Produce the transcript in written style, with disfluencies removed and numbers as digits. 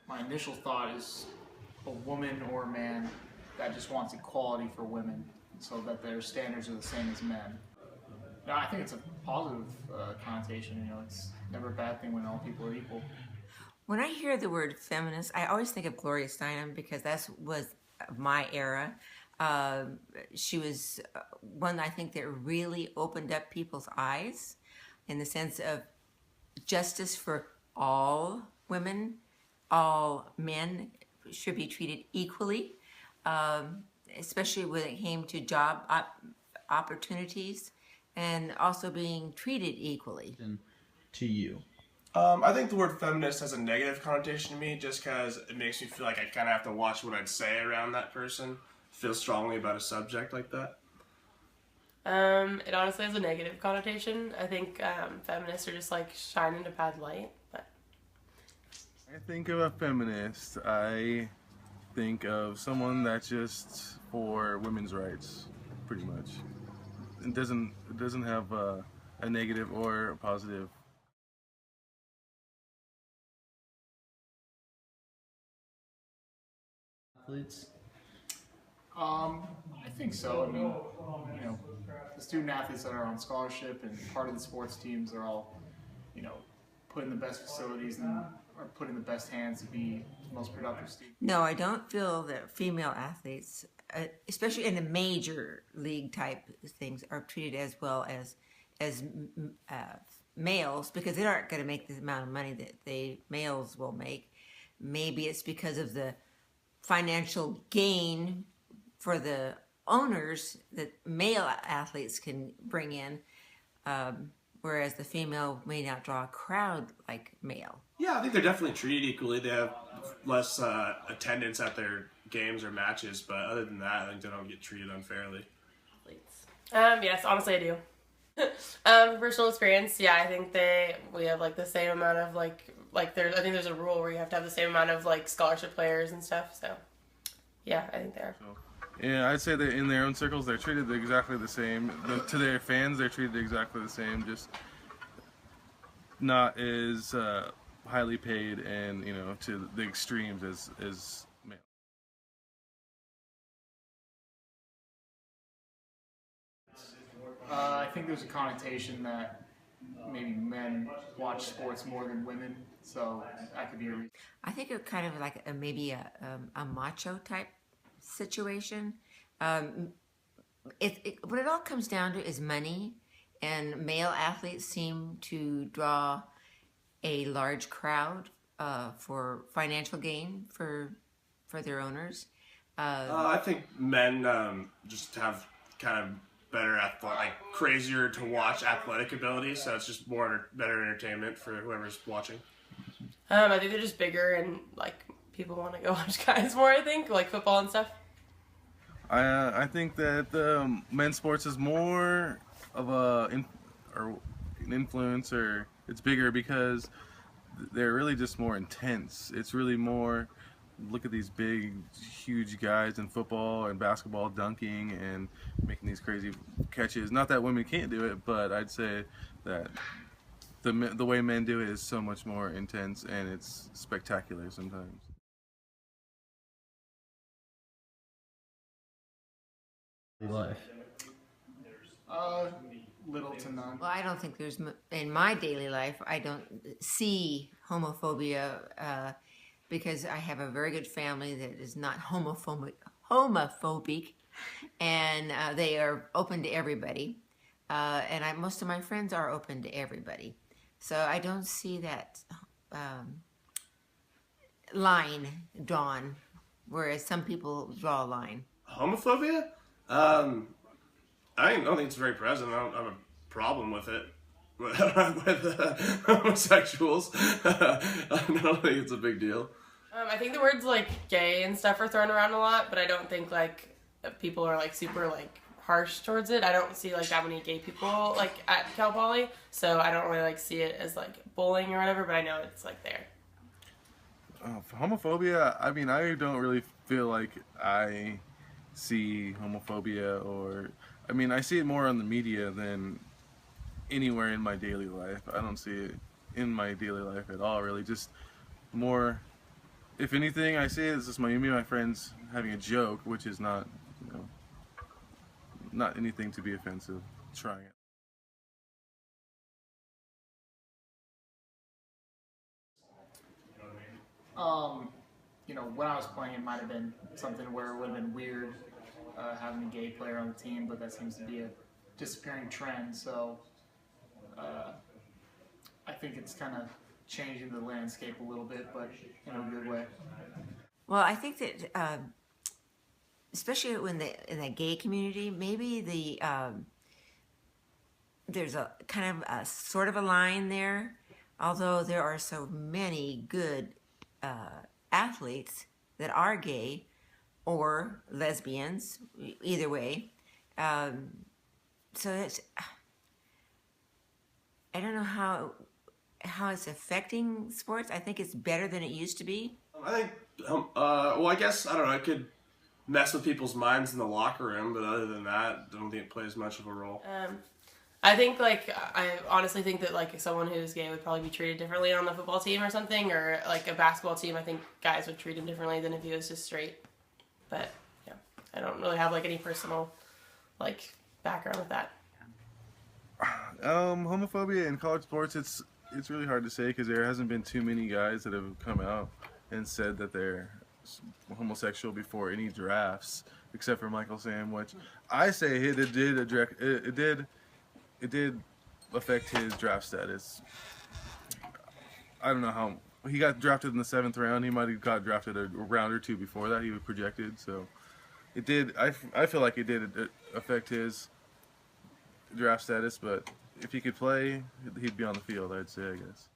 My initial thought is a woman or a man that just wants equality for women so that their standards are the same as men. No, I think it's a positive connotation. It's never a bad thing when all people are equal. When I hear the word feminist, I always think of Gloria Steinem because that was my era. Uh, she was one I think that really opened up people's eyes in the sense of justice for all women, all men should be treated equally, especially when it came to job opportunities and also being treated equally. To you? I think the word feminist has a negative connotation to me just because it makes me feel like I kind of have to watch what I'd say around that person, feel strongly about a subject like that. It honestly has a negative connotation. I think feminists are just like shining a bad light. But I think of a feminist, I think of someone that's just for women's rights, pretty much. It doesn't have a negative or a positive. Athletes? I think so. I mean, the student athletes that are on scholarship and part of the sports teams are all, put in the best facilities and are put in the best hands to be the most productive students. No, I don't feel that female athletes, especially in the major league type things, are treated as well as males because they aren't going to make the amount of money that the males will make. Maybe it's because of the financial gain for the owners that male athletes can bring in, whereas the female may not draw a crowd like male. Yeah, I think they're definitely treated equally. They have less attendance at their games or matches, but other than that, I think they don't get treated unfairly. yes, honestly, I do. From personal experience, yeah, I think we have like the same amount of I think there's a rule where you have to have the same amount of like scholarship players and stuff. So yeah, I think they are. Yeah, I'd say that in their own circles, they're treated exactly the same. To their fans, they're treated exactly the same, just not as highly paid and, to the extremes as male. I think there's a connotation that maybe men watch sports more than women, so that could be a reason. I think it's kind of like maybe a macho type situation. What it all comes down to is money, and male athletes seem to draw a large crowd for financial gain for their owners. I think men just have kind of better crazier to watch athletic ability, so it's just better entertainment for whoever's watching. I think they're just bigger and like people want to go watch guys more. I think like football and stuff. I think that men's sports is more of an influence, or it's bigger because they're really just more intense. It's really more, look at these big, huge guys in football and basketball dunking and making these crazy catches. Not that women can't do it, but I'd say that the way men do it is so much more intense and it's spectacular sometimes. Life. Little to none. Well, I don't think there's, in my daily life, I don't see homophobia because I have a very good family that is not homophobic, and they are open to everybody. And most of my friends are open to everybody. So I don't see that line drawn, whereas some people draw a line. Homophobia? I don't think it's very present. I don't have a problem with it. With homosexuals. I don't think it's a big deal. I think the words like gay and stuff are thrown around a lot, but I don't think like people are like super like harsh towards it. I don't see like that many gay people like at Cal Poly, so I don't really like see it as like bullying or whatever, but I know it's like there. For homophobia, I mean, I don't really feel like I see homophobia, or I mean, I see it more on the media than anywhere in my daily life. I don't see it in my daily life at all, really. Just more if anything, I say it's just me and my friends having a joke, which is not, not anything to be offensive. Trying it. When I was playing, it might have been something where it would have been weird having a gay player on the team, but that seems to be a disappearing trend. So I think it's kind of changing the landscape a little bit, but in a good way. Well, I think that especially in the gay community, maybe there's a kind of a sort of a line there. Although there are so many good athletes that are gay or lesbians, either way. So it's, I don't know how it's affecting sports. I think it's better than it used to be. I think, well, I guess, I don't know, it could mess with people's minds in the locker room, but other than that, I don't think it plays much of a role. I think, I honestly think that, someone who's gay would probably be treated differently on the football team or something, or, a basketball team. I think guys would treat him differently than if he was just straight. But, yeah, I don't really have, any personal, background with that. Homophobia in college sports, it's really hard to say because there hasn't been too many guys that have come out and said that they're homosexual before any drafts, except for Michael Sam, which I say it did affect his draft status. I don't know how he got drafted in the 7th round. He might have got drafted a round or two before that. He was projected, so it did. I feel like it did affect his draft status, but if he could play, he'd be on the field, I'd say, I guess.